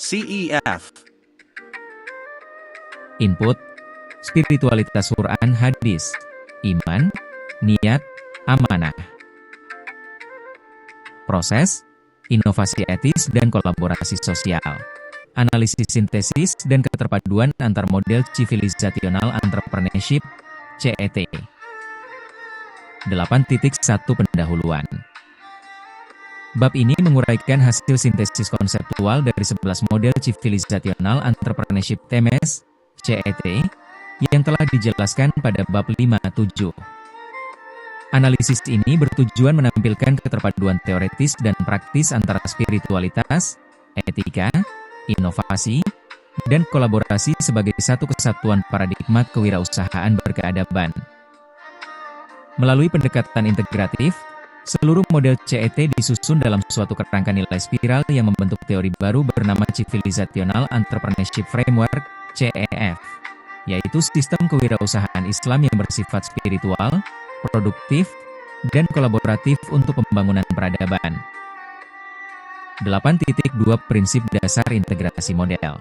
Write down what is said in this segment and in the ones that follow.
CEF. Input, spiritualitas Quran hadis, iman, niat, amanah. Proses, inovasi etis dan kolaborasi sosial. Analisis sintesis dan keterpaduan antar model civilizational entrepreneurship, CET. 8.1 Pendahuluan. Bab ini menguraikan hasil sintesis konseptual dari 11 model civilizational entrepreneurship TMS, CET, yang telah dijelaskan pada bab 5.7. Analisis ini bertujuan menampilkan keterpaduan teoretis dan praktis antara spiritualitas, etika, inovasi, dan kolaborasi sebagai satu kesatuan paradigma kewirausahaan berkeadaban. Melalui pendekatan integratif, seluruh model CET disusun dalam suatu kerangka nilai spiral yang membentuk teori baru bernama Civilizational Entrepreneurship Framework, CEF, yaitu sistem kewirausahaan Islam yang bersifat spiritual, produktif, dan kolaboratif untuk pembangunan peradaban. 8.2 Prinsip dasar integrasi model.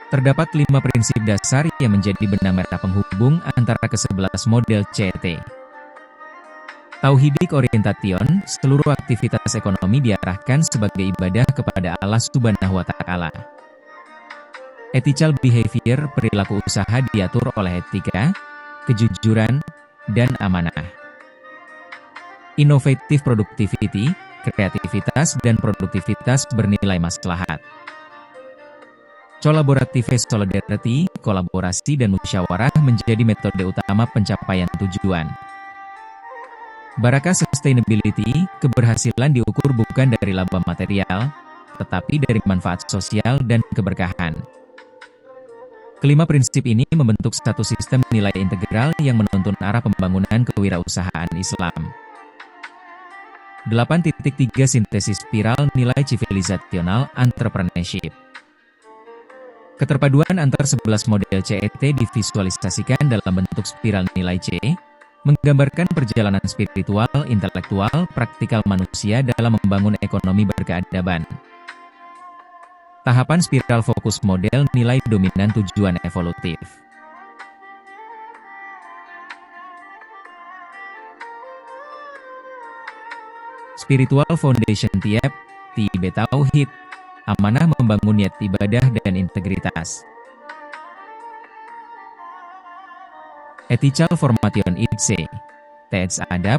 Terdapat 5 prinsip dasar yang menjadi benang merah penghubung antara ke-11 model CET. Tauhidik orientation, seluruh aktivitas ekonomi diarahkan sebagai ibadah kepada Allah Subhanahu wa Ta'ala. Ethical behavior, perilaku usaha diatur oleh etika, kejujuran, dan amanah. Innovative productivity, kreativitas dan produktivitas bernilai maslahat. Collaborative solidarity, kolaborasi dan musyawarah menjadi metode utama pencapaian tujuan. Barakah sustainability, keberhasilan diukur bukan dari laba material, tetapi dari manfaat sosial dan keberkahan. Kelima prinsip ini membentuk satu sistem nilai integral yang menuntun arah pembangunan kewirausahaan Islam. 8.3 Sintesis spiral nilai civilizational entrepreneurship. Keterpaduan antar 11 model CET divisualisasikan dalam bentuk spiral nilai C, menggambarkan perjalanan spiritual, intelektual, praktikal manusia dalam membangun ekonomi berkeadaban. Tahapan spiral fokus model nilai dominan tujuan evolutif. Spiritual Foundation Tiap, Tibe Tauhid, amanah membangun niat ibadah dan integritas. Ethical Formation ITC, TEDS adab,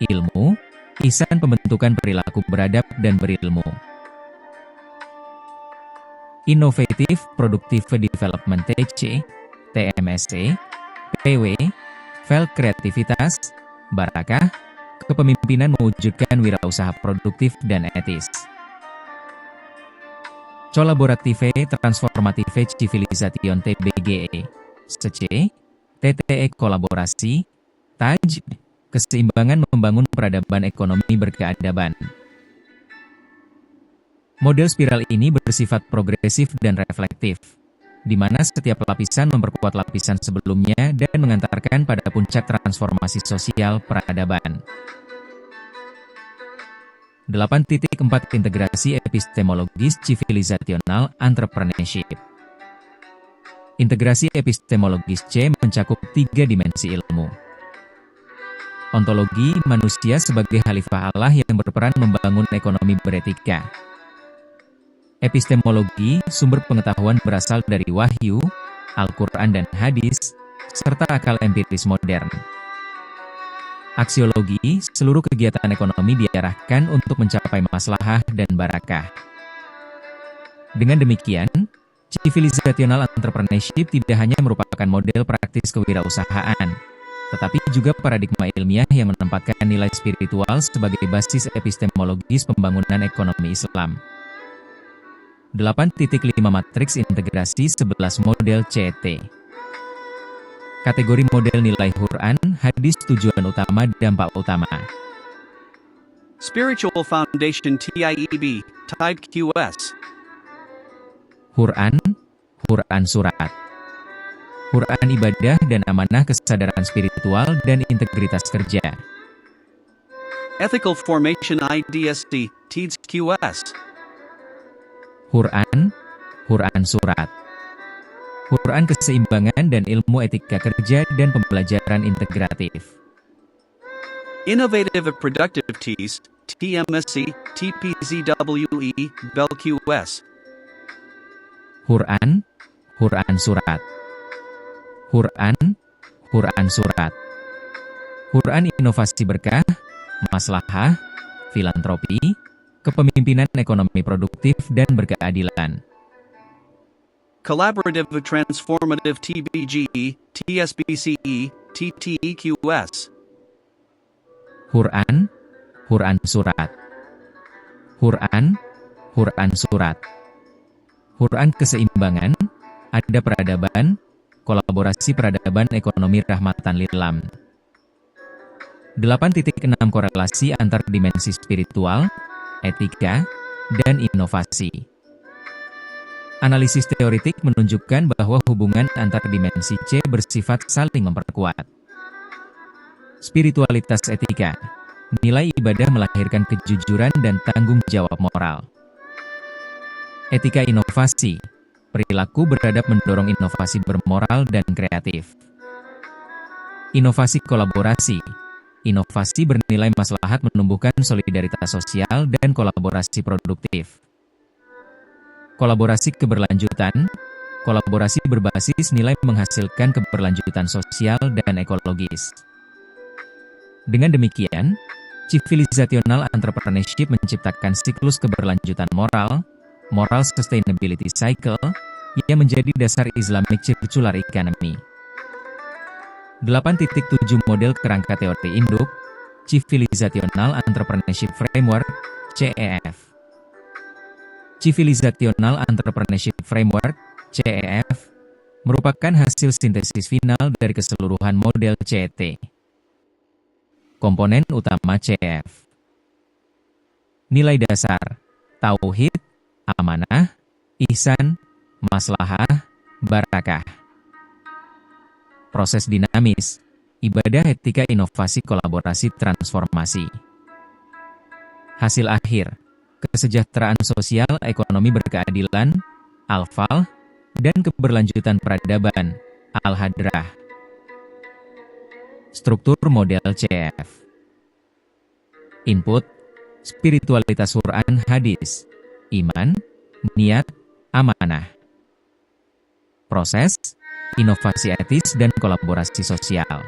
ilmu, ihsan pembentukan perilaku beradab dan berilmu. Innovative Productive Development TC, TMSC, PW, Vel Kreativitas, Barakah, kepemimpinan mewujudkan wirausaha produktif dan etis. Collaborative Transformative Civilization TBGE, SC, TTE kolaborasi, TAJ, keseimbangan membangun peradaban ekonomi berkeadaban. Model spiral ini bersifat progresif dan reflektif, di mana setiap lapisan memperkuat lapisan sebelumnya dan mengantarkan pada puncak transformasi sosial peradaban. 8.4 Integrasi epistemologis civilizational entrepreneurship. Integrasi epistemologis C mencakup 3 dimensi ilmu. Ontologi, manusia sebagai khalifah Allah yang berperan membangun ekonomi beretika. Epistemologi, sumber pengetahuan berasal dari wahyu, Al-Quran dan hadis, serta akal empiris modern. Aksiologi, seluruh kegiatan ekonomi diarahkan untuk mencapai maslahah dan barakah. Dengan demikian, civilizational entrepreneurship tidak hanya merupakan model praktis kewirausahaan, tetapi juga paradigma ilmiah yang menempatkan nilai spiritual sebagai basis epistemologis pembangunan ekonomi Islam. 8.5 Matriks integrasi 11 model CET. Kategori model nilai Quran, hadis tujuan utama dampak utama. Spiritual Foundation TIEB, Type QS. Quran, Quran surat. Quran ibadah dan amanah kesadaran spiritual dan integritas kerja. Ethical Formation IDSC, TEDS QS. Quran, Quran Surat. Quran Keseimbangan dan Ilmu Etika Kerja dan Pembelajaran Integratif. Innovative and Productive Teas, TMSC, TPZWE, BelQS. Quran, Quran Surat. Quran, Quran Surat. Quran Inovasi Berkah, Maslahah, Filantropi, Kepemimpinan Ekonomi Produktif dan Berkeadilan. Collaborative Transformative TBGE, TSBCE, TTEQS. Quran, Quran Surat. Quran, Quran Surat. Quran Keseimbangan, Ada Peradaban, Kolaborasi Peradaban Ekonomi Rahmatan lil Alam. 8.6 Korelasi antar dimensi spiritual, etika, dan inovasi. Analisis teoritik menunjukkan bahwa hubungan antar dimensi C bersifat saling memperkuat. Spiritualitas etika, nilai ibadah melahirkan kejujuran dan tanggung jawab moral. Etika inovasi, perilaku beradab mendorong inovasi bermoral dan kreatif. Inovasi kolaborasi, inovasi bernilai maslahat menumbuhkan solidaritas sosial dan kolaborasi produktif. Kolaborasi keberlanjutan, kolaborasi berbasis nilai menghasilkan keberlanjutan sosial dan ekologis. Dengan demikian, Civilizational Entrepreneurship menciptakan siklus keberlanjutan moral, moral sustainability cycle, yang menjadi dasar Islamic Circular Economy. 8.7 Model Kerangka Teori Induk, Civilizational Entrepreneurship Framework, CEF. Civilizational Entrepreneurship Framework, CEF, merupakan hasil sintesis final dari keseluruhan model CET. Komponen utama CEF. Nilai dasar, tauhid, amanah, ihsan, maslahah, barakah. Proses dinamis, ibadah etika inovasi kolaborasi transformasi. Hasil akhir, kesejahteraan sosial ekonomi berkeadilan, al-fal, dan keberlanjutan peradaban, al-hadrah. Struktur model CEF. Input, spiritualitas Quran hadis, iman, niat, amanah. Proses, inovasi etis dan kolaborasi sosial.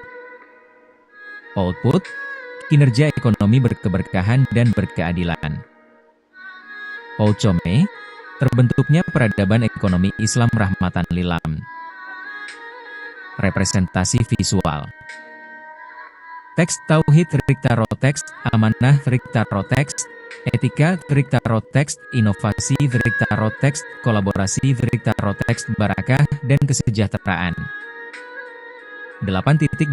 Output, kinerja ekonomi berkeberkahan dan berkeadilan. Outcome, terbentuknya peradaban ekonomi Islam rahmatan lil alam. Representasi visual. Teks tauhid riktaro teks, amanah riktaro teks, etika riktaro teks, inovasi riktaro teks, kolaborasi riktaro teks, barakah dan kesejahteraan. 8.8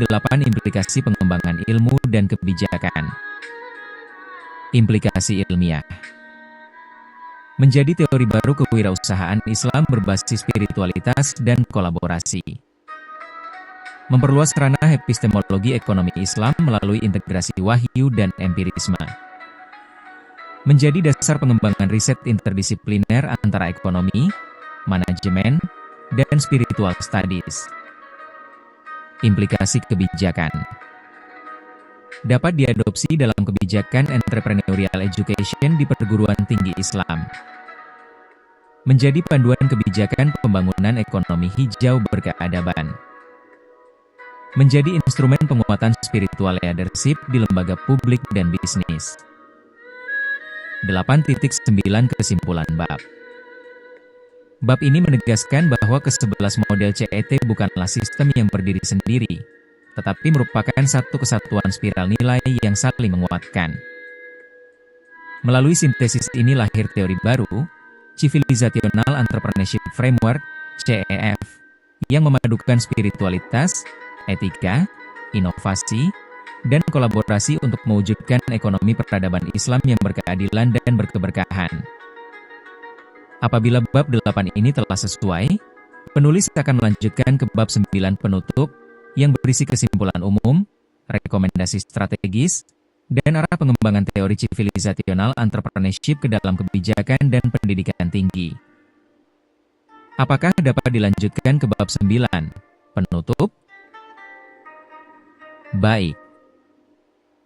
Implikasi pengembangan ilmu dan kebijakan. Implikasi ilmiah. Menjadi teori baru kewirausahaan Islam berbasis spiritualitas dan kolaborasi. Memperluas ranah epistemologi ekonomi Islam melalui integrasi wahyu dan empirisme. Menjadi dasar pengembangan riset interdisipliner antara ekonomi, manajemen, dan spiritual studies. Implikasi kebijakan. Dapat diadopsi dalam kebijakan entrepreneurial education di perguruan tinggi Islam. Menjadi panduan kebijakan pembangunan ekonomi hijau berkeadaban. Menjadi instrumen penguatan spiritual leadership di lembaga publik dan bisnis. 8.9 Kesimpulan bab. Bab ini menegaskan bahwa ke-11 model CET bukanlah sistem yang berdiri sendiri, tetapi merupakan satu kesatuan spiral nilai yang saling menguatkan. Melalui sintesis ini lahir teori baru, Civilizational Entrepreneurship Framework, CEF, yang memadukan spiritualitas, etika, inovasi, dan kolaborasi untuk mewujudkan ekonomi peradaban Islam yang berkeadilan dan berkeberkahan. Apabila bab 8 ini telah sesuai, penulis akan melanjutkan ke bab 9 penutup, yang berisi kesimpulan umum, rekomendasi strategis, dan arah pengembangan teori civilizational entrepreneurship ke dalam kebijakan dan pendidikan tinggi. Apakah dapat dilanjutkan ke bab 9? Penutup? Baik.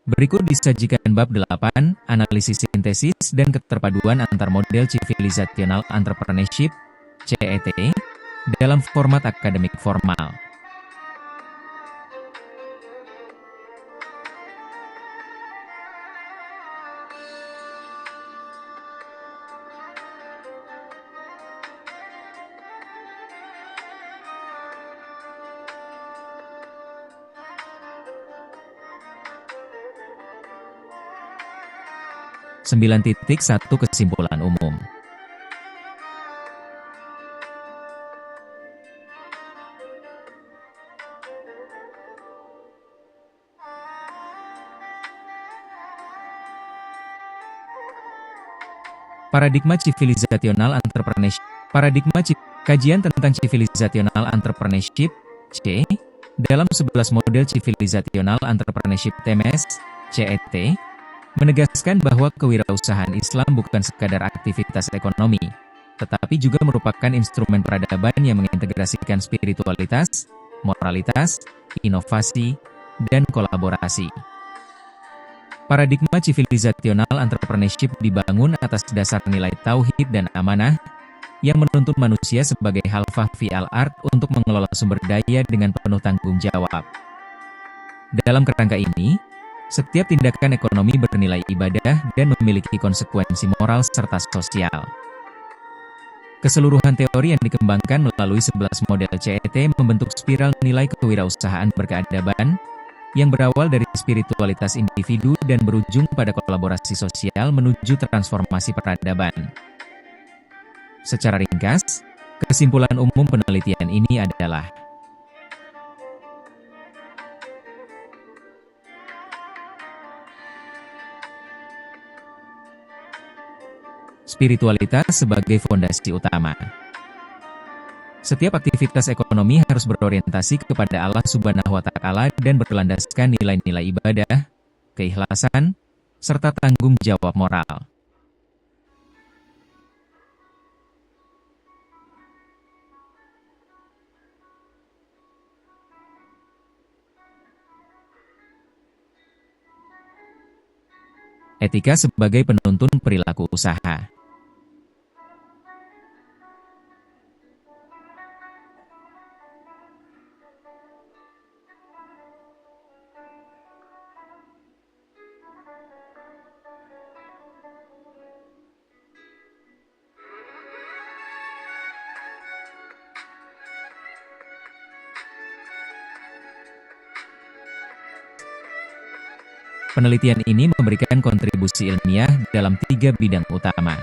Berikut disajikan bab 8, analisis sintesis dan keterpaduan antar model civilizational entrepreneurship, CET, dalam format akademik formal. (9.1) Kesimpulan umum. Paradigma civilizational entrepreneurship. Kajian tentang civilizational entrepreneurship, C, dalam 11 model civilizational entrepreneurship TMS, CET, menegaskan bahwa kewirausahaan Islam bukan sekadar aktivitas ekonomi, tetapi juga merupakan instrumen peradaban yang mengintegrasikan spiritualitas, moralitas, inovasi, dan kolaborasi. Paradigma civilizational entrepreneurship dibangun atas dasar nilai tauhid dan amanah, yang menuntut manusia sebagai khalifah fil ard untuk mengelola sumber daya dengan penuh tanggung jawab. Dalam kerangka ini, setiap tindakan ekonomi bernilai ibadah dan memiliki konsekuensi moral serta sosial. Keseluruhan teori yang dikembangkan melalui 11 model CET membentuk spiral nilai kewirausahaan berkeadaban, yang berawal dari spiritualitas individu dan berujung pada kolaborasi sosial menuju transformasi peradaban. Secara ringkas, kesimpulan umum penelitian ini adalah spiritualitas sebagai fondasi utama. Setiap aktivitas ekonomi harus berorientasi kepada Allah Subhanahu wa Ta'ala dan berlandaskan nilai-nilai ibadah, keikhlasan, serta tanggung jawab moral. Etika sebagai penuntun perilaku usaha. Penelitian ini memberikan kontribusi ilmiah dalam 3 bidang utama.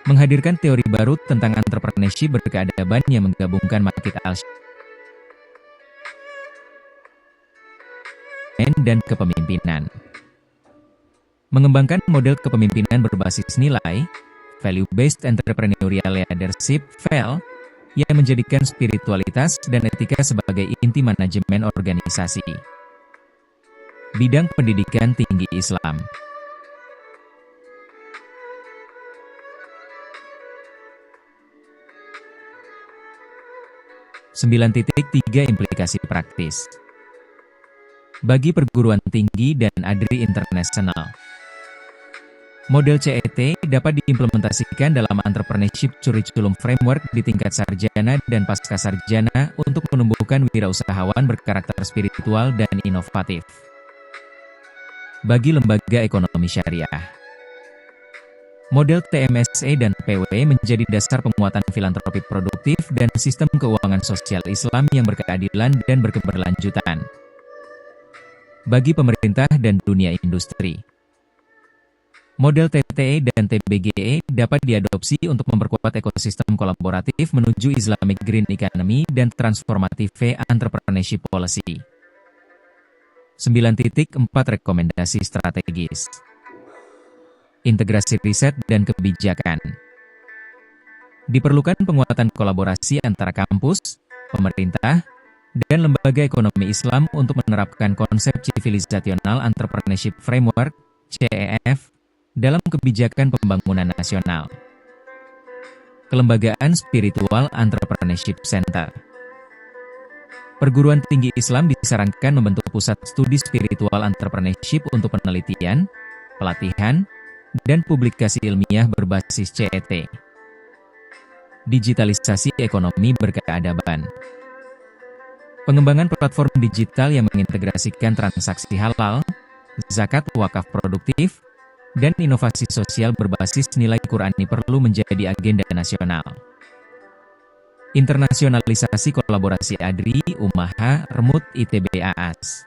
Menghadirkan teori baru tentang entrepreneurship berkeadaban yang menggabungkan market dan kepemimpinan. Mengembangkan model kepemimpinan berbasis nilai, value-based entrepreneurial leadership, VEL, yang menjadikan spiritualitas dan etika sebagai inti manajemen organisasi. Bidang pendidikan tinggi Islam. (9.3) Implikasi praktis bagi perguruan tinggi dan ADRI internasional. Model CET dapat diimplementasikan dalam entrepreneurship curriculum framework di tingkat sarjana dan pasca sarjana untuk menumbuhkan wirausahawan berkarakter spiritual dan inovatif. Bagi lembaga ekonomi syariah, model TMSE dan PW menjadi dasar penguatan filantropi produktif dan sistem keuangan sosial Islam yang berkeadilan dan berkeberlanjutan. Bagi pemerintah dan dunia industri, model TTE dan TBGE dapat diadopsi untuk memperkuat ekosistem kolaboratif menuju Islamic Green Economy dan transformative entrepreneurship policy. 9.4 Rekomendasi strategis. Integrasi riset dan kebijakan. Diperlukan penguatan kolaborasi antara kampus, pemerintah, dan lembaga ekonomi Islam untuk menerapkan konsep Civilizational Entrepreneurship Framework (CEF) dalam kebijakan pembangunan nasional. Kelembagaan Spiritual Entrepreneurship Center. Perguruan tinggi Islam disarankan membentuk pusat studi spiritual entrepreneurship untuk penelitian, pelatihan, dan publikasi ilmiah berbasis CET. Digitalisasi ekonomi berkeadaban. Pengembangan platform digital yang mengintegrasikan transaksi halal, zakat wakaf produktif, dan inovasi sosial berbasis nilai Qur'ani perlu menjadi agenda nasional. Internasionalisasi kolaborasi ADRI, UMAHA, RMUT, ITB, AAS.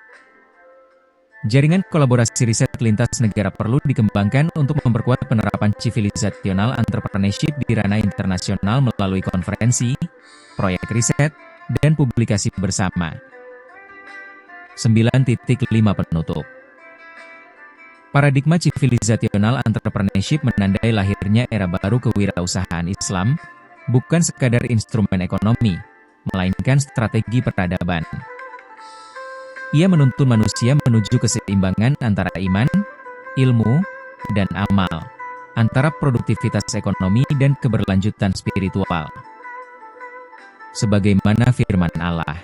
Jaringan kolaborasi riset lintas negara perlu dikembangkan untuk memperkuat penerapan civilizational entrepreneurship di ranah internasional melalui konferensi, proyek riset, dan publikasi bersama. 9.5 Penutup. Paradigma civilizational entrepreneurship menandai lahirnya era baru kewirausahaan Islam, bukan sekadar instrumen ekonomi, melainkan strategi peradaban. Ia menuntun manusia menuju keseimbangan antara iman, ilmu, dan amal, antara produktivitas ekonomi dan keberlanjutan spiritual. Sebagaimana firman Allah,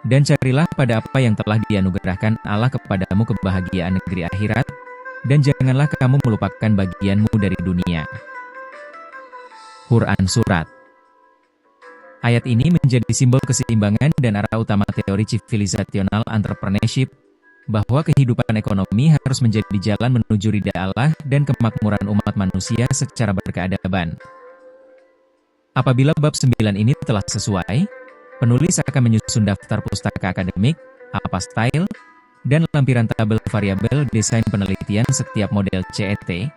"Dan carilah pada apa yang telah dianugerahkan Allah kepadamu kebahagiaan negeri akhirat, dan janganlah kamu melupakan bagianmu dari dunia." Quran Surat. Ayat ini menjadi simbol keseimbangan dan arah utama teori civilizational entrepreneurship, bahwa kehidupan ekonomi harus menjadi jalan menuju ridha Allah dan kemakmuran umat manusia secara berkeadaban. Apabila bab 9 ini telah sesuai, penulis akan menyusun daftar pustaka akademik, style, dan lampiran tabel variabel desain penelitian setiap model CET,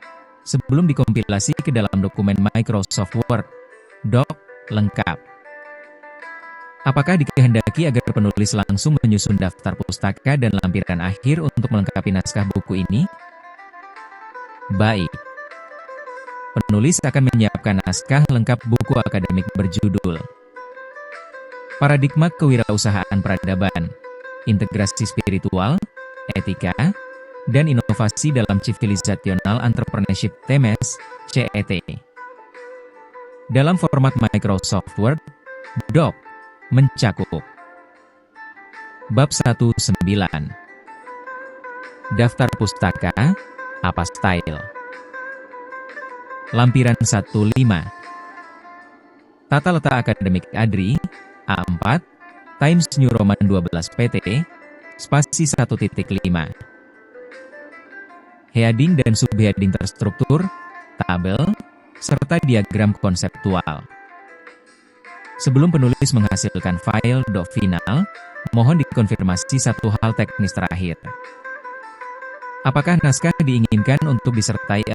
sebelum dikompilasi ke dalam dokumen Microsoft Word Doc lengkap. Apakah dikehendaki agar penulis langsung menyusun daftar pustaka dan lampiran akhir untuk melengkapi naskah buku ini? Baik. Penulis akan menyiapkan naskah lengkap buku akademik berjudul Paradigma Kewirausahaan Peradaban, Integrasi Spiritual, Etika, dan Inovasi dalam Civilizational Entrepreneurship (TEMES) CET. Dalam format Microsoft Word Doc mencakup Bab 1.9 Daftar Pustaka, style. Lampiran 1.5 Tata letak akademik ADRI, A4, Times New Roman 12 PT, spasi 1.5. Heading dan subheading terstruktur, tabel, serta diagram konseptual. Sebelum penulis menghasilkan file doc final, mohon dikonfirmasi satu hal teknis terakhir. Apakah naskah diinginkan untuk disertai